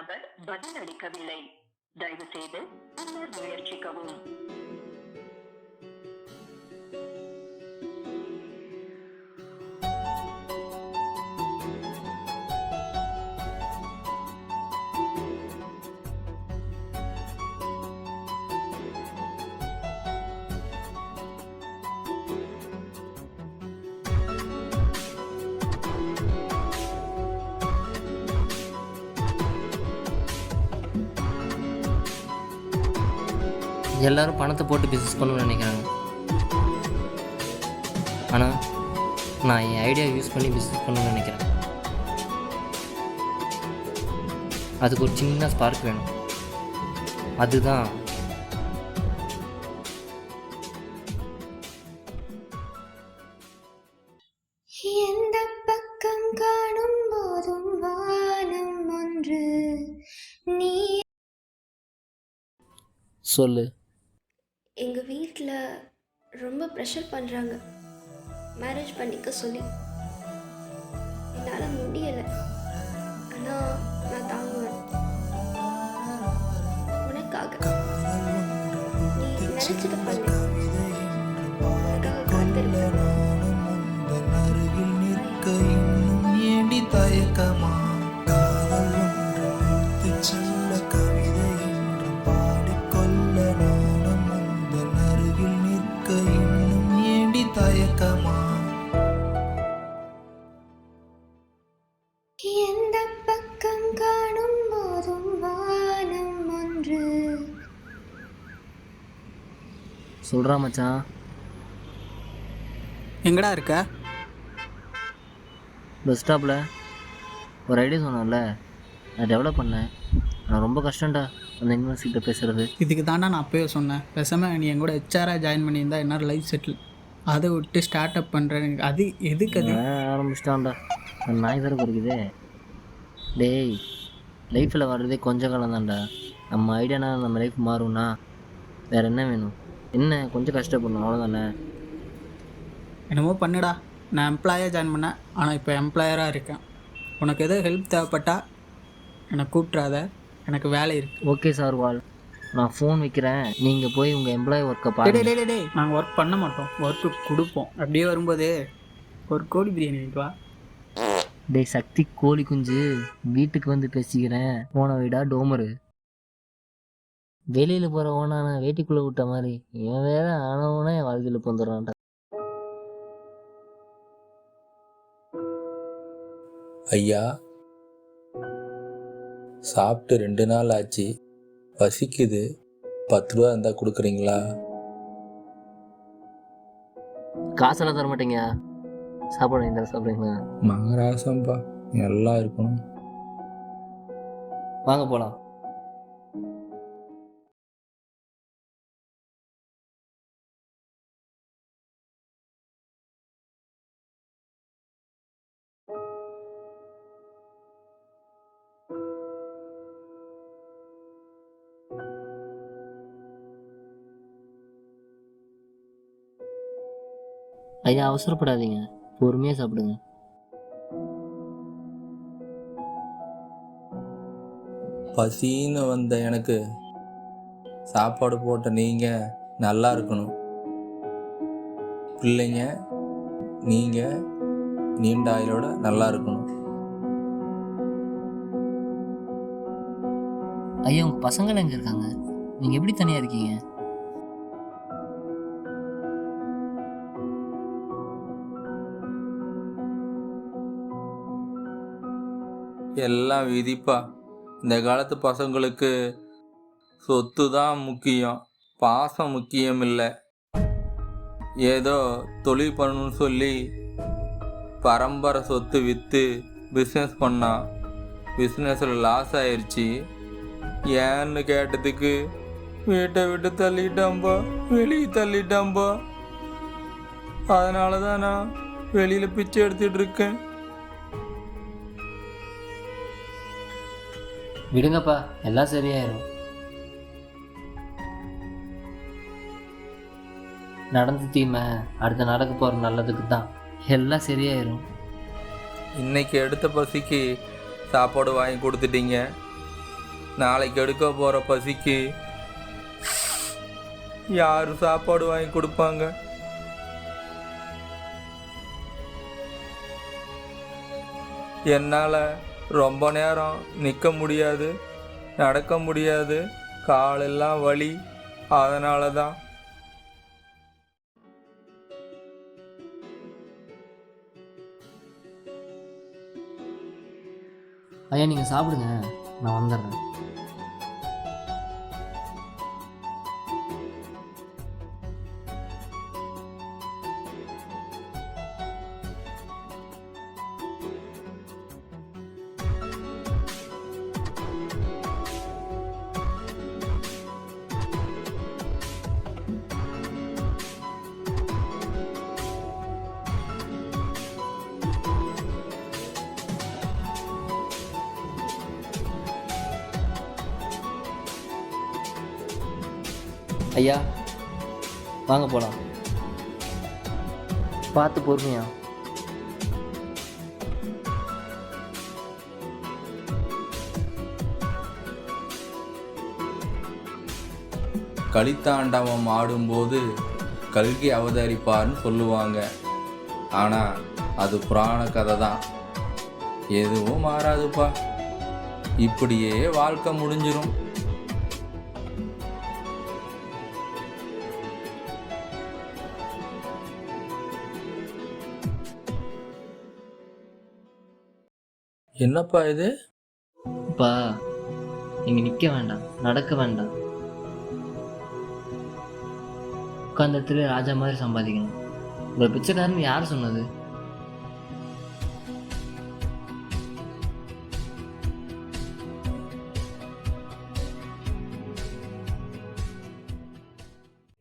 நபர் பதிலளிக்கவில்லை. தயவு செய்து பின்னர் முயற்சிக்கவும். எல்லோரும் பணத்தை போட்டு பிஸ்னஸ் பண்ணணும்னு நினைக்கிறாங்க. ஆனால் நான் என் ஐடியா யூஸ் பண்ணி பிஸ்னஸ் பண்ணணும்னு நினைக்கிறேன். அதுக்கு ஒரு சின்ன ஸ்பார்க் வேணும். அதுதான் எந்த பக்கம் காணும் போதும் வானம் ஒன்று நீ. சொல்லு. எங்கள் வீட்டில் ரொம்ப ப்ரெஷர் பண்ணுறாங்க மேரேஜ் பண்ணிக்க சொல்லி. என்னால் முடியலை, ஆனால் நான் தாங்குவேன். உனக்காக நீ நினச்சது பண்ணு. உனக்காக காத்திருப்பேன். ஏண்டி தயக்கமா காதல் ஒன்று சொல்ல கவிதை என்று பாடிக்கொள்ள நானும் உந்தன் அருகில் நிற்க இன்னும் ஏண்டி தயக்கமா. எந்த பக்கம் காணும் போதும் வானம் ஒன்று. சொல்கிறா மச்சான். எங்கடா இருக்க? பஸ் ஸ்டாப்பில் ஒரு ஐடியா சொன்னேன்ல, நான் டெவலப் பண்ணேன். நான் ரொம்ப கஷ்டம்டா அந்த யூனிவர்சிட்டியில் பேசுகிறது. இதுக்கு தாண்டா நான் அப்போயே சொன்னேன், பேசாமல் நீ என் கூட ஹெச்ஆராக ஜாயின் பண்ணியிருந்தா என்ன லைஃப் செட்டில். அதை விட்டு ஸ்டார்ட் அப் பண்ணுறேன். அது எதுக்கு? அது ஆரம்பிச்சிட்டான்டா அந்த நாய் வேறு குறைக்குதே. டேய், லைஃப்பில் வர்றதே கொஞ்சம் காலம் தான்டா. நம்ம ஐடியானா நம்ம லைஃப் மாறும்னா வேறு என்ன வேணும்? என்ன கொஞ்சம் கஷ்டப்படணும், அவ்வளோதானே. என்னமோ பண்ணுடா. நான் எம்ப்ளாயாக ஜாயின் பண்ணேன், ஆனால் இப்போ எம்ப்ளாயராக இருக்கேன். உனக்கு எதோ ஹெல்ப் தேவைப்பட்டா என்னை கூப்பிட்றாத, எனக்கு வேலை இருக்குது. ஓகே சார் வால், நான் ஃபோன் வைக்கிறேன். நீங்கள் போய் உங்கள் எம்ப்ளாயி ஒர்க்கை டே பாருங்க. டே நாங்கள் ஒர்க் பண்ண மாட்டோம், ஒர்க்கு கொடுப்போம். அப்படியே வரும்போது ஒரு கோழி பிரியாணி வாங்கிட்டு வா. டேய் சக்தி கோழி குஞ்சு, வீட்டுக்கு வந்து பேசிக்கிறேன். போன வீடா டோமரு. வெளியில் போகிற ஓனான வேட்டிக்குள்ளே விட்ட மாதிரி இவன் வேற ஆனவனே என் வாழ்க்கையில் வந்துடுறான்டா. ஐயா, சாப்பிட்டு 2 நாள் ஆச்சு, பசிக்குது. 10 ரூபா இருந்தால் கொடுக்குறீங்களா? காசெல்லாம் தர மாட்டேங்க. சாப்பாடு இந்த சாப்பிட்றீங்களா? மகராசம்பா, எல்லாம் இருக்கணும். வாங்க போகலாம். ஐயா அவசரப்படாதீங்க, பொறுமையாக சாப்பிடுங்க. பசின்னு வந்த எனக்கு சாப்பாடு போட்ட நீங்கள் நல்லா இருக்கணும். பிள்ளைங்க நீங்கள் நீண்ட ஆயுளோட நல்லா இருக்கணும். ஐயா உங்கள் பசங்கள் எங்கே இருக்காங்க? நீங்கள் எப்படி தனியாக இருக்கீங்க? எல்லாம் விதிப்பா. இந்த காலத்து பசங்களுக்கு சொத்து தான் முக்கியம், பாசம் முக்கியம் இல்லை. ஏதோ தொழில் பண்ணணும்னு சொல்லி பரம்பரை சொத்து விற்று பிஸ்னஸ் பண்ணா, பிஸ்னஸில் லாஸ் ஆயிடுச்சு. ஏன்னு கேட்டதுக்கு வீட்டை விட்டு தள்ளிட்டாம்பா, வெளியே தள்ளிட்டாம்பா. அதனால தான் நான் வெளியில் பிச்சை எடுத்துகிட்டு இருக்கேன். விடுங்கப்பா, எல்லாம் சரியாயிரும். நடந்து தீமை அடுத்த நடக்க போகிற நல்லதுக்கு தான். எல்லாம் சரியாயிரும். இன்னைக்கு எடுத்த பசிக்கு சாப்பாடு வாங்கி கொடுத்துட்டீங்க. நாளைக்கு எடுக்க போகிற பசிக்கு யார் சாப்பாடு வாங்கி கொடுப்பாங்க? என்னால் ரொம்ப நேரம் நிற்க முடியாது, நடக்க முடியாது, காலெல்லாம் வலி. அதனால தான். ஐயா நீங்கள் சாப்பிடுங்க, நான் வந்துடுறேன். ஐயா வாங்க போகலாம். பார்த்து பொறுமையா. கலித்தாண்டவம் ஆடும்போது கல்கி அவதரிப்பார்னு சொல்லுவாங்க. ஆனால் அது புராண கதை தான். எதுவும் மாறாதுப்பா. இப்படியே வாழ்க்கை முடிஞ்சிடும். என்னப்பா இது? அப்பா நீங்கள் நிற்க வேண்டாம், நடக்க வேண்டாம், உட்காந்த இடத்துல ராஜா மாதிரி சம்பாதிக்கணும். உங்களை பிச்சைக்காரன்னு யார் சொன்னது?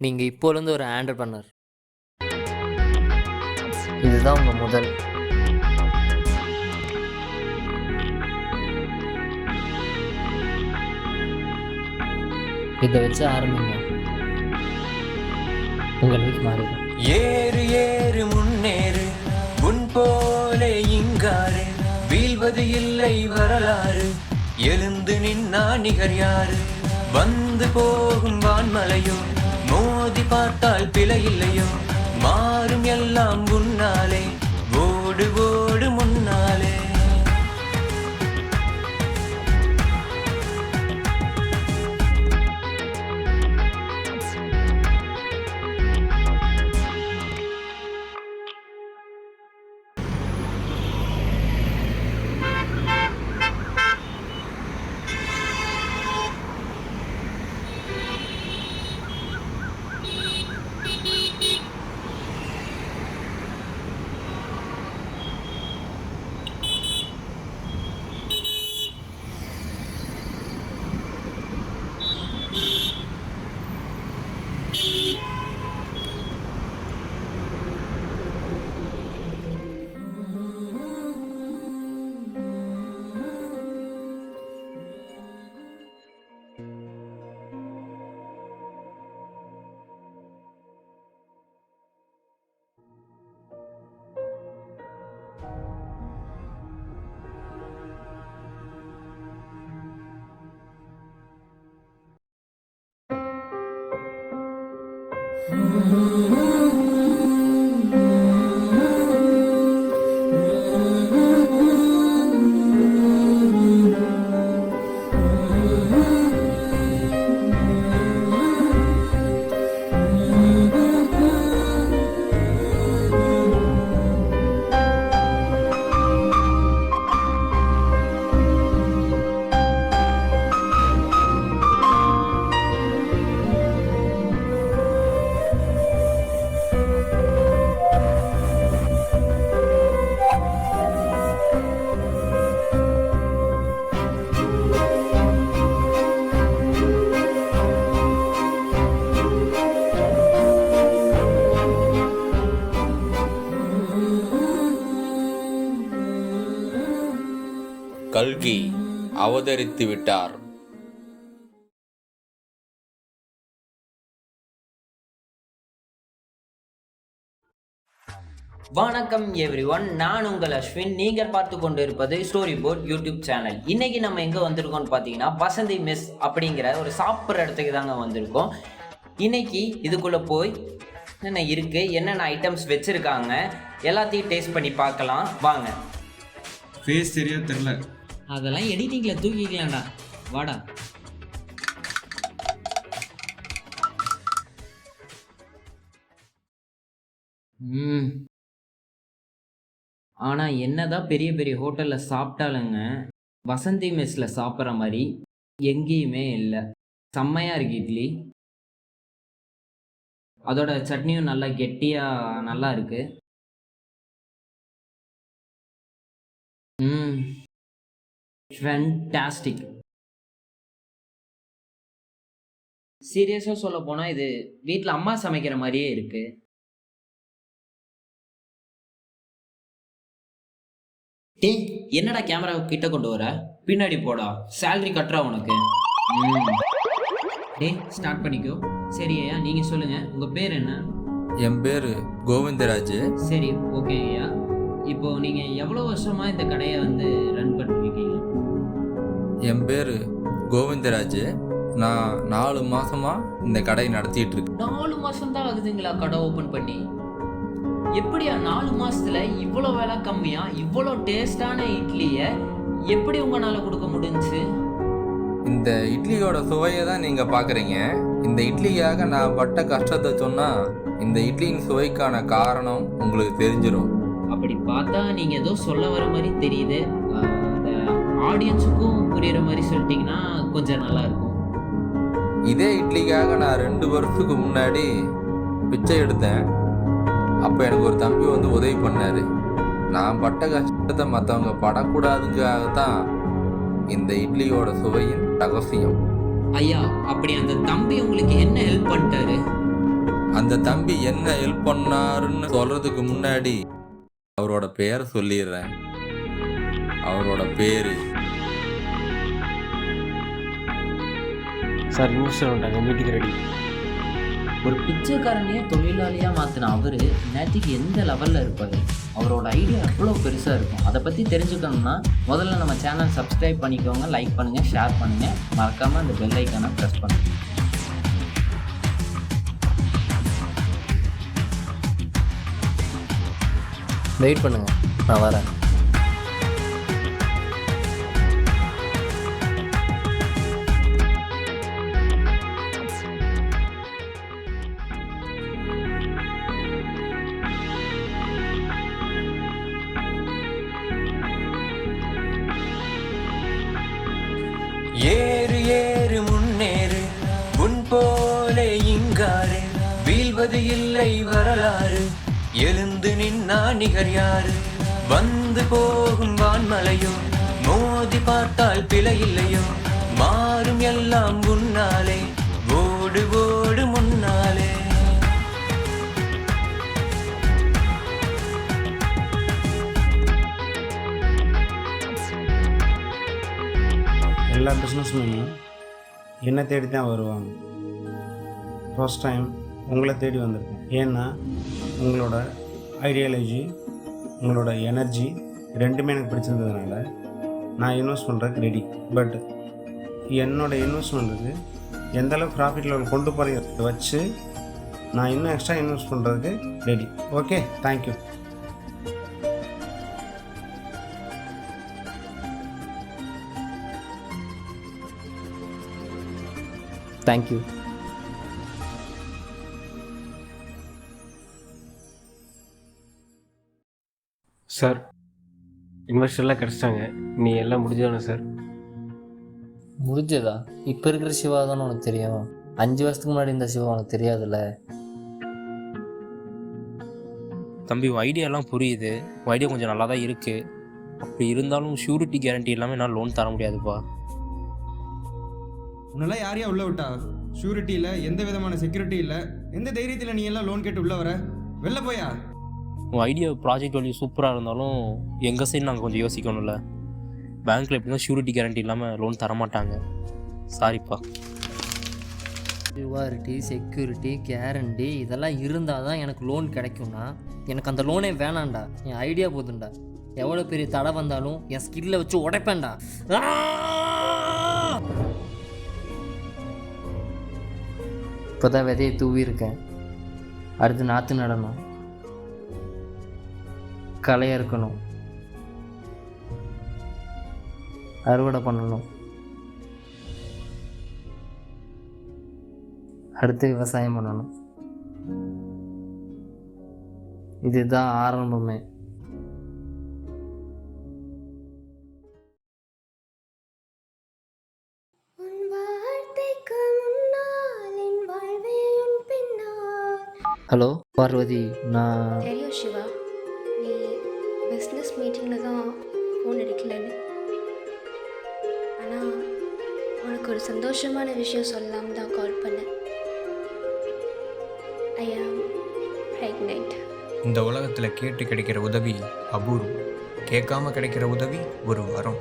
நீங்கள் இப்போலேருந்து ஒரு ஆண்டர்பிரனர். இதுதான் உங்கள் முதல். இதை வச்சு ஆரம்பிங்க, உங்கள் லைஃப் மாறிடும். ஏறு ஏறு முன்னேறு, உன் போலே இங்காறு, வீழ்வது இல்லை வரலாறு, எழுந்து நின்னா நிகர் யாரு, வந்து போகும் வான்மலையோ, மோதி பார்த்தால் பிழை இல்லையோ, மாறும் எல்லாம் உன்னாலே, ஓடு ஓடு முன்னாலே. கல்கி அவதரித்து விட்டார். வணக்கம் எவ்ரிஒன், நான் உங்கள் அஸ்வின். நீங்கள் பார்த்து கொண்டு இருப்பது ஸ்டோரி போர்ட் யூடியூப் சேனல். இன்னைக்கு நம்ம எங்கே வந்திருக்கோம்னு பார்த்தீங்கன்னா வசந்தி மெஸ் அப்படிங்கிற ஒரு சாப்பிட்ற இடத்துக்கு தாங்க வந்திருக்கோம். இன்னைக்கு இதுக்குள்ளே போய் என்னென்ன இருக்குது, என்னென்ன ஐட்டம்ஸ் வச்சுருக்காங்க எல்லாத்தையும் டேஸ்ட் பண்ணி பார்க்கலாம் வாங்க. ஃபேஸ் சரியா தெரில, அதெல்லாம் எடிட்டிங்கில் தூக்கிக்கலாம்டா, வாடா. ஆனால் என்னதான் பெரிய பெரிய ஹோட்டலில் சாப்பிட்டாலுங்க வசந்தி மெஸ்ஸில் சாப்பிட்ற மாதிரி எங்கேயுமே இல்லை. செம்மையாக இருக்கு இட்லி, அதோட சட்னியும் நல்லா கெட்டியாக நல்லா இருக்கு. ஃபேன்டாஸ்டிக். சீரியஸாக சொல்ல போனால் இது வீட்டில் அம்மா சமைக்கிற மாதிரியே இருக்கு. டே, என்னடா கேமரா கிட்ட கொண்டு வர? பின்னாடி போடா, சேலரி கட்டுறா உனக்கு. டே, ஸ்டார்ட் பண்ணிக்கோ. சரி ஐயா, நீங்கள் சொல்லுங்கள், உங்கள் பேர் என்ன? என் பேர் கோவிந்தராஜ். சரி, ஓகே ஐயா. இப்போ நீங்கள் எவ்வளோ வருஷமாக இந்த கடையை வந்து ரன் பண்ணிருக்கீங்க? என் பேர் கோவிந்தராஜ். நான் 4 மாதமாக இந்த கடையை நடத்திட்டு இருக்கேன். 4 மாதம் தான் ஆகுதுங்களா கடை ஓப்பன் பண்ணி? எப்படியா 4 மாசத்துல இவ்வளோ விலை கம்மியா இவ்வளோ டேஸ்டான இட்லியை எப்படி உங்களால் கொடுக்க முடிஞ்சுச்சு? இந்த இட்லியோட சுவையை தான் நீங்கள் பார்க்குறீங்க. இந்த இட்லிக்காக நான் பட்ட கஷ்டத்தை சொன்னால் இந்த இட்லியின் சுவைக்கான காரணம் உங்களுக்கு தெரிஞ்சிடும். அப்படி பார்த்தா நீங்கள் ஏதோ சொல்ல வர மாதிரி தெரியுது. அந்த ஆடியன்ஸுக்கும் புரியுற மாதிரி சொல்லிட்டீங்கன்னா கொஞ்சம் நல்லா இருக்கும். இதே இட்லிக்காக நான் 2 வருஷத்துக்கு முன்னாடி பிச்சை எடுத்தேன். அப்போ எனக்கு ஒரு தம்பி வந்து உதவி பண்ணார். நான் பட்ட கஷ்டத்தை மற்றவங்க படக்கூடாதுங்காகத்தான் இந்த இட்லியோட சுவையின் ரகசியம். ஐயா, அப்படி அந்த தம்பி உங்களுக்கு என்ன ஹெல்ப் பண்ணிட்டாரு? அந்த தம்பி என்ன ஹெல்ப் பண்ணாருன்னு சொல்கிறதுக்கு முன்னாடி அவரோட பேரை சொல்லிடுறேன். அவரோட பேர் சார், இன்வெஸ்டர் வந்துட்டாங்க, மீட்டிங் ரெடி. ஒரு பிச்சைக்காரனையே தொழிலாளியாக மாற்றின அவர் நேற்றுக்கு எந்த லெவலில் இருப்பார்? அவரோட ஐடியா எவ்வளோ பெருசாக இருக்கும். அதை பற்றி தெரிஞ்சுக்கணும்னா முதல்ல நம்ம சேனல் சப்ஸ்கிரைப் பண்ணிக்கோங்க, லைக் பண்ணுங்கள், ஷேர் பண்ணுங்கள், மறக்காமல் அந்த பெல் ஐக்கானை ப்ரெஸ் பண்ணுங்கள். வெயிட் பண்ணுங்கள், நான் வரேன். ஏறு ஏறு முன்னேறு, உன் போலே இங்காறு, வீழ்வது இல்லை வரலாறு, எழுந்து நின்னா நிகர் யாரு, வந்து போகும் வான்மலையோ, மோதி பார்த்தால் பிழை இல்லையோ, மாறும் எல்லாம் உன்னாலே, ஓடு ஓடு முன்னாலே. எல்லா பிஸ்னஸ்மேனும் என்னை தேடி தான் வருவாங்க. ஃபர்ஸ்ட் டைம் உங்களை தேடி வந்திருக்கேன். ஏன்னா உங்களோட ஐடியாலஜி, உங்களோட எனர்ஜி ரெண்டுமே எனக்கு பிடிச்சிருந்ததுனால நான் இன்வெஸ்ட் பண்ணுறதுக்கு ரெடி. பட் என்னோடய இன்வெஸ்ட்மெண்ட்டுக்கு எந்தளவுக்கு ப்ராஃபிட் லெவல் கொண்டு போகிறத வச்சு நான் இன்னும் எக்ஸ்ட்ரா இன்வெஸ்ட் பண்ணுறதுக்கு ready. Okay, thank you. Thank you. Sir, இன்வெஸ்டர்லாம் கிடச்சிட்டாங்க. நீ எல்லாம் முடிஞ்சதானே சார்? முடிஞ்சதா? இப்போ இருக்கிற சிவா தானே உனக்கு தெரியும். 5 வருஷத்துக்கு முன்னாடி இந்த சிவா உனக்கு தெரியாதுல்ல. தம்பி, உன் ஐடியாலாம் புரியுது, உன் ஐடியா கொஞ்சம் நல்லா தான் இருக்குது. அப்படி இருந்தாலும் ஷூரிட்டி கேரண்டி இல்லாமல் என்னால் லோன் தர முடியாதுப்பா. உன்னெல்லாம் யாரையா உள்ள விட்டா? ஷூரிட்டி இல்லை, எந்த விதமான செக்யூரிட்டி இல்லை. எந்த தைரியத்தில் நீ எல்லாம் லோன் கேட்டு உள்ள வர? வெளில போயா? உன் ஐடியா ப்ராஜெக்ட் வேல்யூ சூப்பராக இருந்தாலும் எங்கள் சைடு நாங்கள் கொஞ்சம் யோசிக்கணும்ல. பேங்க்கில் எப்படின்னா ஷூரிட்டி கேரண்டி இல்லாமல் லோன் தரமாட்டாங்க. சாரிப்பா. ப்ரியாரிட்டி, செக்யூரிட்டி, கேரண்டி இதெல்லாம் இருந்தால் தான் எனக்கு லோன் கிடைக்கும்னா எனக்கு அந்த லோனே வேணாம்டா. என் ஐடியா போதும்டா. எவ்வளோ பெரிய தடை வந்தாலும் என் ஸ்கில்லை வச்சு உடைப்பேன்டா. இப்போ தான் விதையை தூவியிருக்கேன். அடுத்து நாற்று நடணும், களை அறுக்கணும், அறுவடை பண்ணணும், அடுத்து விவசாயம் பண்ணணும். இதுதான் ஆரம்பமே. ஹலோ பார்வதி, நான் தெரியும் சிவா, நீ பிஸ்னஸ் மீட்டிங்கில் தான் ஃபோன் எடுக்கலன்னு. ஆனால் உனக்கு ஒரு சந்தோஷமான விஷயம் சொல்லலாம்னு தான் கால் பண்ணேன். ஐ ஆம் ப்ரெக்னென்ட். இந்த உலகத்தில் கேட்டு கிடைக்கிற உதவி அபூர்வம், கேட்காம கிடைக்கிற உதவி ஒரு வரம்.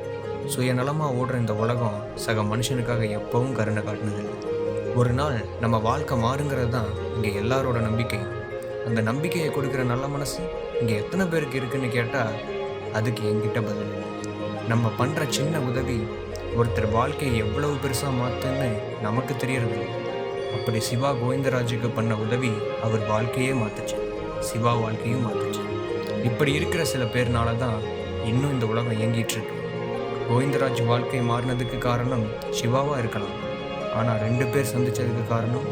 சுயநலமாக ஓடுற இந்த உலகம் சக மனுஷனுக்காக எப்பவும் கருணை காட்டினதில்லை. ஒரு நாள் நம்ம வாழ்க்கை மாறுங்கிறது தான் இங்கே எல்லாரோட நம்பிக்கை. அந்த நம்பிக்கையை கொடுக்குற நல்ல மனசு இங்கே எத்தனை பேருக்கு இருக்குன்னு கேட்டால் அதுக்கு என்கிட்ட பதில் இல்லை. நம்ம பண்ணுற சின்ன உதவி ஒருத்தர் வாழ்க்கையை எவ்வளவு பெருசாக மாற்றுன்னு நமக்கு தெரியறதில்லை. அப்படி சிவா கோவிந்தராஜுக்கு பண்ண உதவி அவர் வாழ்க்கையே மாற்றுச்சு, சிவா வாழ்க்கையும் மாற்றுச்சு. இப்படி இருக்கிற சில பேர்னால தான் இன்னும் இந்த உலகம் இயங்கிட்டுருக்கு. கோவிந்தராஜ் வாழ்க்கை மாறினதுக்கு காரணம் சிவாவாக இருக்கலாம், ஆனால் 2 பேர் சந்தித்ததுக்கு காரணம்